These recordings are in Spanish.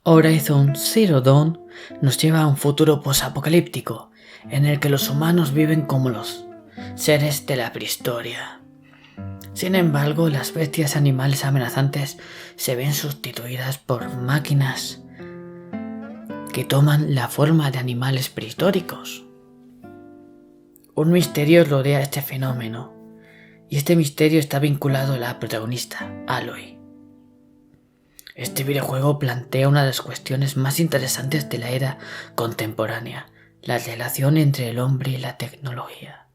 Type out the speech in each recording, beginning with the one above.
Horizon Zero Dawn nos lleva a un futuro posapocalíptico en el que los humanos viven como los seres de la prehistoria. Sin embargo, las bestias animales amenazantes se ven sustituidas por máquinas que toman la forma de animales prehistóricos. Un misterio rodea este fenómeno, y este misterio está vinculado a la protagonista, Aloy. Este videojuego plantea una de las cuestiones más interesantes de la era contemporánea, la relación entre el hombre y la tecnología.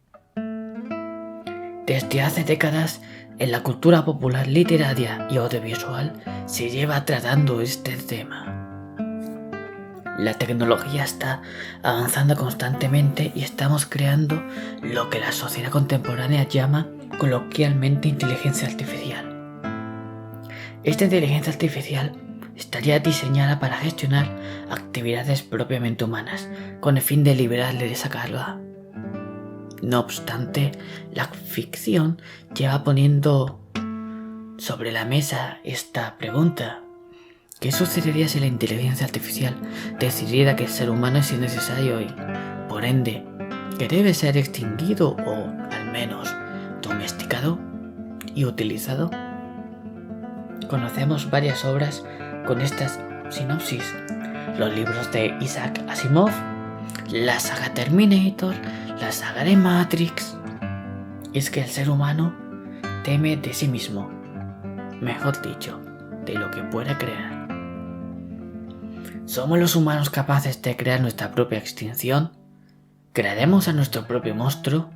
Desde hace décadas, en la cultura popular literaria y audiovisual se lleva tratando este tema. La tecnología está avanzando constantemente y estamos creando lo que la sociedad contemporánea llama coloquialmente inteligencia artificial. Esta inteligencia artificial estaría diseñada para gestionar actividades propiamente humanas, con el fin de liberarle de esa carga. No obstante, la ficción lleva poniendo sobre la mesa esta pregunta. ¿Qué sucedería si la inteligencia artificial decidiera que el ser humano es innecesario y, por ende, que debe ser extinguido o, al menos, domesticado y utilizado? Conocemos varias obras con estas sinopsis. Los libros de Isaac Asimov, la saga Terminator, la saga de Matrix. Es que el ser humano teme de sí mismo, mejor dicho, de lo que puede crear. ¿Somos los humanos capaces de crear nuestra propia extinción? ¿Crearemos a nuestro propio monstruo?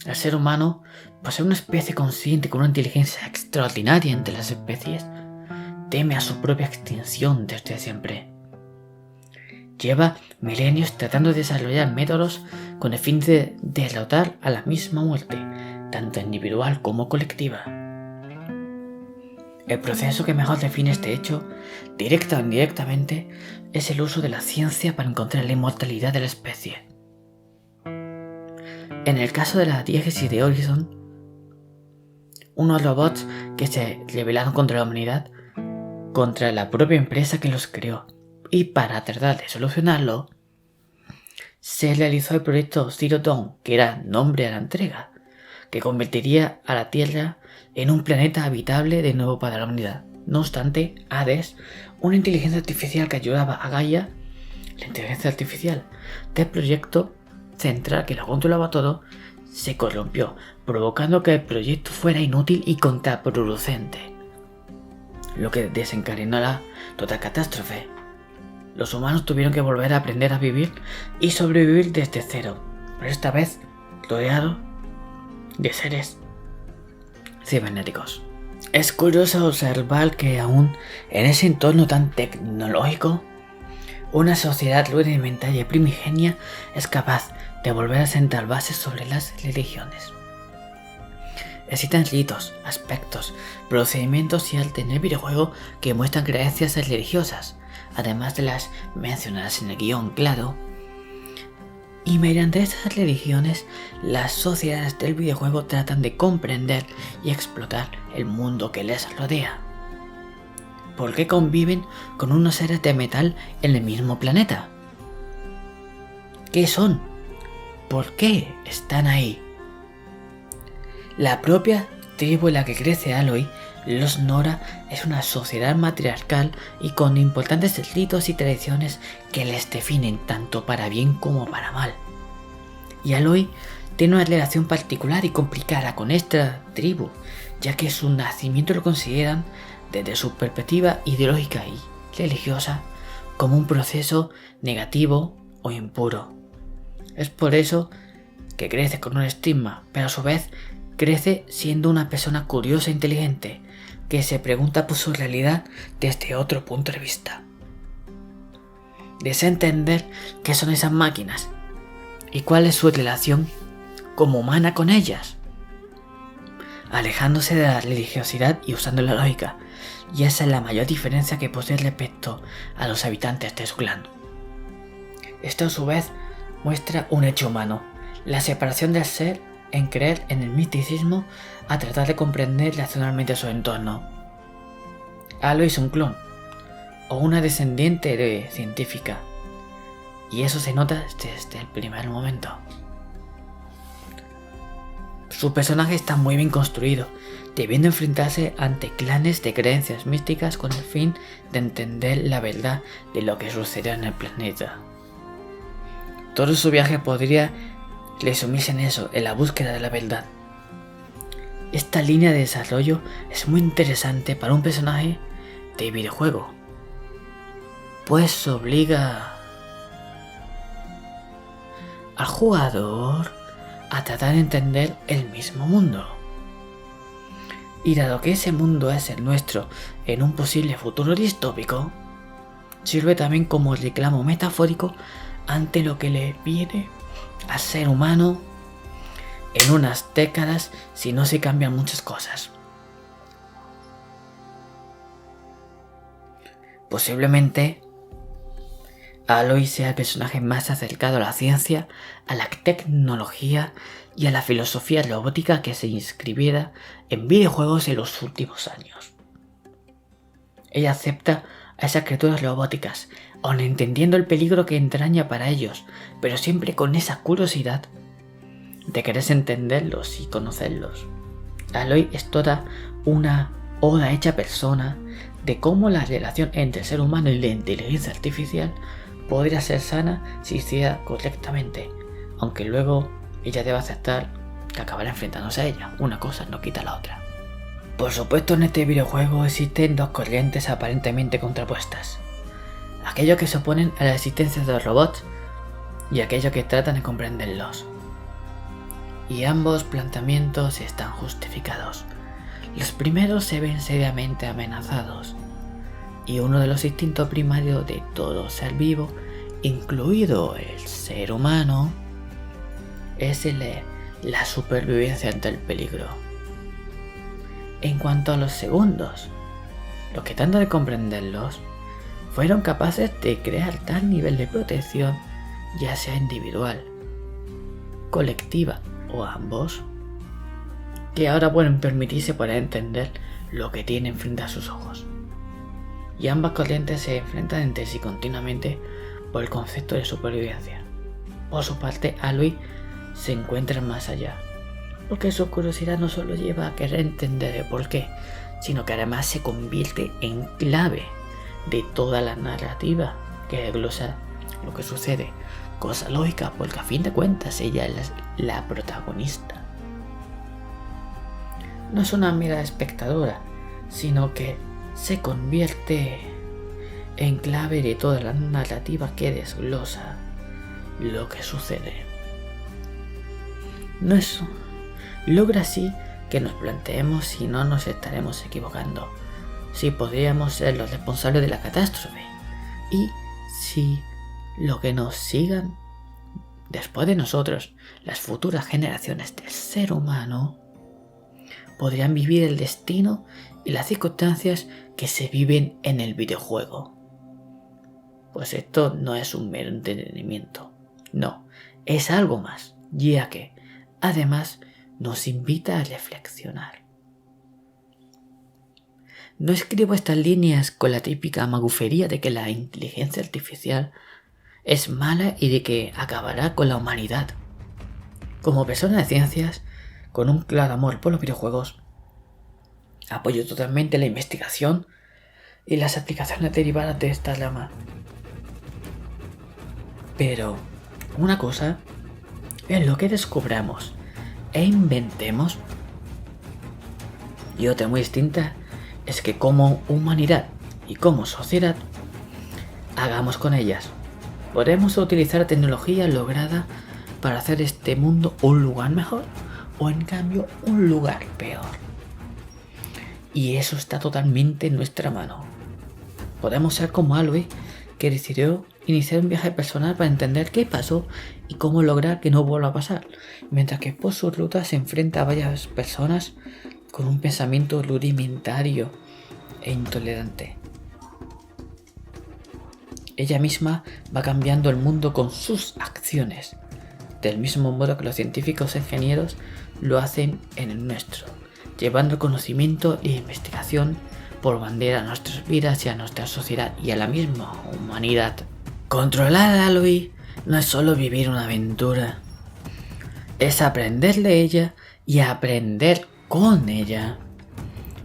El ser humano, por ser una especie consciente con una inteligencia extraordinaria entre las especies, teme a su propia extinción desde siempre. Lleva milenios tratando de desarrollar métodos con el fin de derrotar a la misma muerte, tanto individual como colectiva. El proceso que mejor define este hecho, directa o indirectamente, es el uso de la ciencia para encontrar la inmortalidad de la especie. En el caso de la diégesis de Horizon, unos robots que se rebelaron contra la humanidad, contra la propia empresa que los creó, y para tratar de solucionarlo, se realizó el proyecto Zero Dawn, que era nombre a la entrega, que convertiría a la Tierra en un planeta habitable de nuevo para la humanidad. No obstante, Hades, una inteligencia artificial que ayudaba a Gaia, la inteligencia artificial del proyecto central que lo controlaba todo, se corrompió, provocando que el proyecto fuera inútil y contraproducente, lo que desencadenó la total catástrofe. Los humanos tuvieron que volver a aprender a vivir y sobrevivir desde cero, pero esta vez rodeado de seres cibernéticos. Es curioso observar que aún en ese entorno tan tecnológico, una sociedad rudimentaria y primigenia es capaz de volver a sentar bases sobre las religiones. Existen ritos, aspectos, procedimientos y arte en el videojuego que muestran creencias religiosas, además de las mencionadas en el guión, claro. Y mediante estas religiones, las sociedades del videojuego tratan de comprender y explotar el mundo que les rodea. ¿Por qué conviven con unos seres de metal en el mismo planeta? ¿Qué son? ¿Por qué están ahí? La propia tribu en la que crece Aloy, los Nora, es una sociedad matriarcal y con importantes ritos y tradiciones que les definen tanto para bien como para mal. Y Aloy tiene una relación particular y complicada con esta tribu, ya que su nacimiento lo consideran, desde su perspectiva ideológica y religiosa, como un proceso negativo o impuro. Es por eso que crece con un estigma, pero a su vez crece siendo una persona curiosa e inteligente, que se pregunta por su realidad desde otro punto de vista. Desea entender qué son esas máquinas y cuál es su relación como humana con ellas, alejándose de la religiosidad y usando la lógica, y esa es la mayor diferencia que posee respecto a los habitantes de su clan. Esto a su vez muestra un hecho humano, la separación del ser en creer en el misticismo a tratar de comprender racionalmente su entorno. Aloy es un clon, o una descendiente de científica. Y eso se nota desde el primer momento. Su personaje está muy bien construido, debiendo enfrentarse ante clanes de creencias místicas con el fin de entender la verdad de lo que sucedió en el planeta. Todo su viaje podría resumirse en eso, en la búsqueda de la verdad. Esta línea de desarrollo es muy interesante para un personaje de videojuego, pues obliga al jugador a tratar de entender el mismo mundo. Y dado que ese mundo es el nuestro en un posible futuro distópico, sirve también como reclamo metafórico ante lo que le viene al ser humano en unas décadas si no se cambian muchas cosas. Posiblemente Aloy sea el personaje más acercado a la ciencia, a la tecnología y a la filosofía robótica que se inscribiera en videojuegos en los últimos años. Ella acepta a esas criaturas robóticas, aun entendiendo el peligro que entraña para ellos, pero siempre con esa curiosidad de querer entenderlos y conocerlos. Aloy es toda una oda hecha persona de cómo la relación entre el ser humano y la inteligencia artificial podría ser sana si hiciera correctamente, aunque luego ella debe aceptar que acabará enfrentándose a ella. Una cosa no quita la otra. Por supuesto, en este videojuego existen dos corrientes aparentemente contrapuestas: aquellos que se oponen a la existencia de los robots y aquellos que tratan de comprenderlos. Y ambos planteamientos están justificados. Los primeros se ven seriamente amenazados, y uno de los instintos primarios de todo ser vivo, incluido el ser humano, es la supervivencia ante el peligro. En cuanto a los segundos, los que tratan de comprenderlos fueron capaces de crear tal nivel de protección, ya sea individual, colectiva o ambos, que ahora pueden permitirse poder entender lo que tienen frente a sus ojos. Y ambas corrientes se enfrentan entre sí continuamente por el concepto de supervivencia. Por su parte, Aloy se encuentra más allá, porque su curiosidad no solo lleva a querer entender el porqué, sino que además se convierte en clave de toda la narrativa que desglosa lo que sucede. Cosa lógica, porque a fin de cuentas ella es la protagonista. No es una mera espectadora, sino que se convierte en clave de toda la narrativa que desglosa lo que sucede. No es logra así que nos planteemos si no nos estaremos equivocando, si podríamos ser los responsables de la catástrofe y si lo que nos sigan después de nosotros, las futuras generaciones del ser humano, podrían vivir el destino y las circunstancias que se viven en el videojuego. Pues esto no es un mero entretenimiento, no, es algo más, ya que además nos invita a reflexionar. No escribo estas líneas con la típica magufería de que la inteligencia artificial es mala y de que acabará con la humanidad. Como persona de ciencias, con un claro amor por los videojuegos, apoyo totalmente la investigación y las aplicaciones derivadas de esta rama. Pero una cosa es lo que descubramos e inventemos, y otra muy distinta es que como humanidad y como sociedad hagamos con ellas. ¿Podemos utilizar tecnología lograda para hacer este mundo un lugar mejor o en cambio un lugar peor? Y eso está totalmente en nuestra mano. Podemos ser como Aloy, que decidió iniciar un viaje personal para entender qué pasó y cómo lograr que no vuelva a pasar, mientras que por su ruta se enfrenta a varias personas con un pensamiento rudimentario e intolerante. Ella misma va cambiando el mundo con sus acciones, del mismo modo que los científicos e ingenieros lo hacen en el nuestro, llevando conocimiento e investigación por bandera a nuestras vidas y a nuestra sociedad y a la misma humanidad. Controlar a Aloy no es solo vivir una aventura, es aprender de ella y aprender con ella.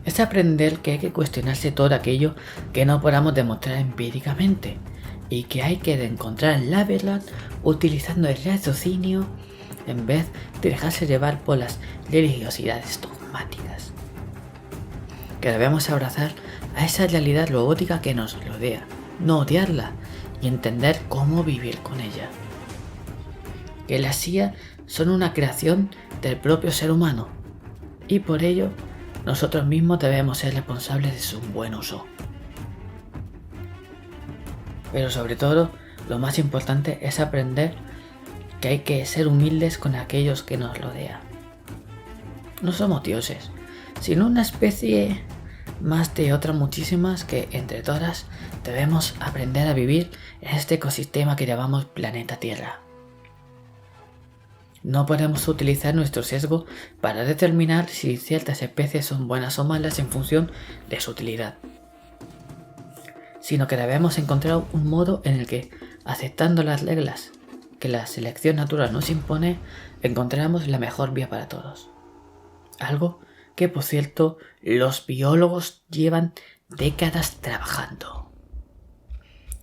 Es aprender que hay que cuestionarse todo aquello que no podamos demostrar empíricamente y que hay que encontrar la verdad utilizando el raciocinio en vez de dejarse llevar por las religiosidades dogmáticas. Que debemos abrazar a esa realidad robótica que nos rodea, no odiarla y entender cómo vivir con ella. Que las IA son una creación del propio ser humano y por ello nosotros mismos debemos ser responsables de su buen uso. Pero sobre todo, lo más importante es aprender que hay que ser humildes con aquellos que nos rodean. No somos dioses, sino una especie más de otras muchísimas que entre todas debemos aprender a vivir en este ecosistema que llamamos planeta Tierra. No podemos utilizar nuestro sesgo para determinar si ciertas especies son buenas o malas en función de su utilidad, sino que debemos encontrar un modo en el que, aceptando las reglas que la selección natural nos impone, encontramos la mejor vía para todos. Algo que, por cierto, los biólogos llevan décadas trabajando.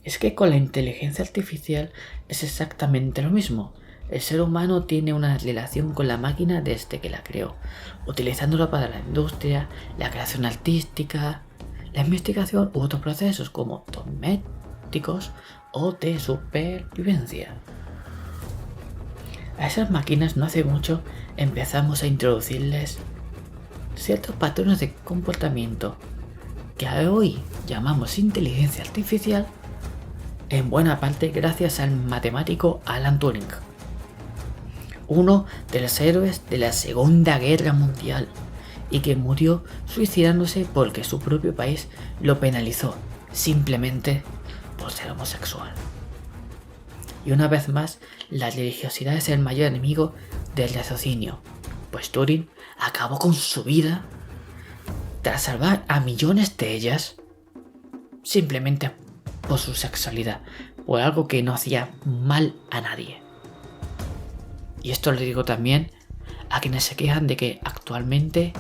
Es que con la inteligencia artificial es exactamente lo mismo. El ser humano tiene una relación con la máquina desde que la creó, utilizándolo para la industria, la creación artística, la investigación u otros procesos como domésticos o de supervivencia. A esas máquinas no hace mucho empezamos a introducirles ciertos patrones de comportamiento que hoy llamamos inteligencia artificial, en buena parte gracias al matemático Alan Turing, uno de los héroes de la Segunda Guerra Mundial y que murió suicidándose porque su propio país lo penalizó simplemente por ser homosexual. Y una vez más, la religiosidad es el mayor enemigo del raciocinio, pues Turing acabó con su vida tras salvar a millones de ellas simplemente por su sexualidad, por algo que no hacía mal a nadie. Y esto le digo también a quienes se quejan de que actualmente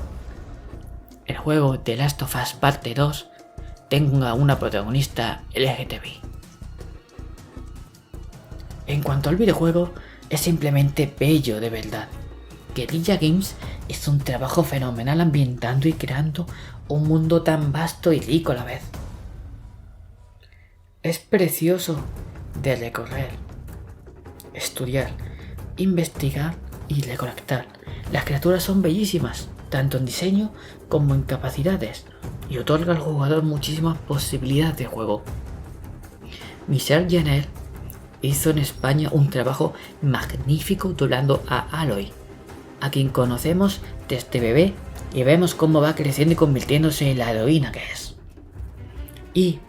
el juego The Last of Us Parte 2 tenga una protagonista LGTBI. En cuanto al videojuego, es simplemente bello de verdad. Guerrilla Games hizo un trabajo fenomenal ambientando y creando un mundo tan vasto y rico a la vez. Es precioso de recorrer, estudiar, investigar y recolectar. Las criaturas son bellísimas, tanto en diseño como en capacidades, y otorga al jugador muchísimas posibilidades de juego. Michel Jenner hizo en España un trabajo magnífico doblando a Aloy, a quien conocemos desde bebé y vemos cómo va creciendo y convirtiéndose en la heroína que es. Y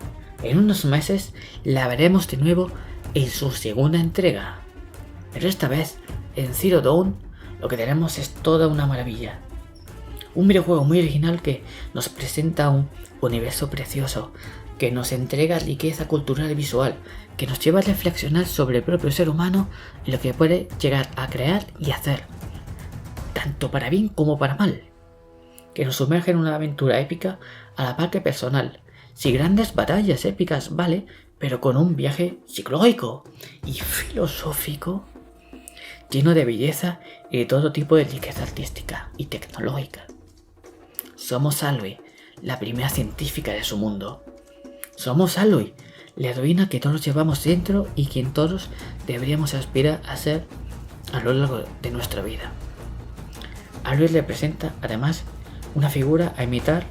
en unos meses la veremos de nuevo en su segunda entrega, pero esta vez en Zero Dawn lo que tenemos es toda una maravilla. Un videojuego muy original que nos presenta un universo precioso, que nos entrega riqueza cultural y visual, que nos lleva a reflexionar sobre el propio ser humano y lo que puede llegar a crear y hacer, tanto para bien como para mal, que nos sumerge en una aventura épica a la par que personal, sin grandes batallas épicas, vale, pero con un viaje psicológico y filosófico lleno de belleza y de todo tipo de riqueza artística y tecnológica. Somos Aloy, la primera científica de su mundo. Somos Aloy, la heroína que todos llevamos dentro y quien todos deberíamos aspirar a ser a lo largo de nuestra vida. Aloy representa, además, una figura a imitar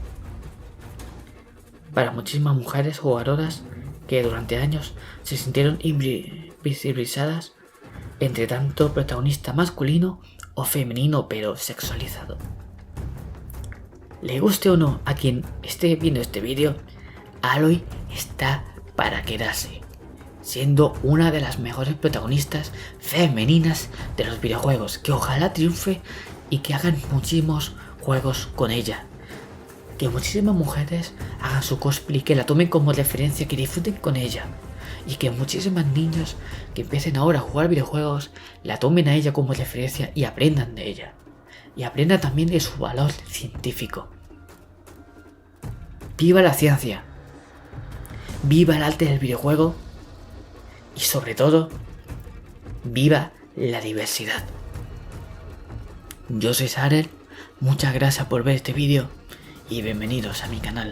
para muchísimas mujeres jugadoras que durante años se sintieron invisibilizadas entre tanto protagonista masculino o femenino pero sexualizado. Le guste o no a quien esté viendo este vídeo, Aloy está para quedarse, siendo una de las mejores protagonistas femeninas de los videojuegos, que ojalá triunfe y que hagan muchísimos juegos con ella. que muchísimas mujeres hagan su cosplay, que la tomen como referencia, que disfruten con ella. Y que muchísimos niños que empiecen ahora a jugar videojuegos la tomen a ella como referencia y aprendan de ella. Y aprendan también de su valor científico. ¡Viva la ciencia! ¡Viva el arte del videojuego! Y sobre todo, ¡viva la diversidad! Yo soy Sarel, muchas gracias por ver este vídeo y bienvenidos a mi canal.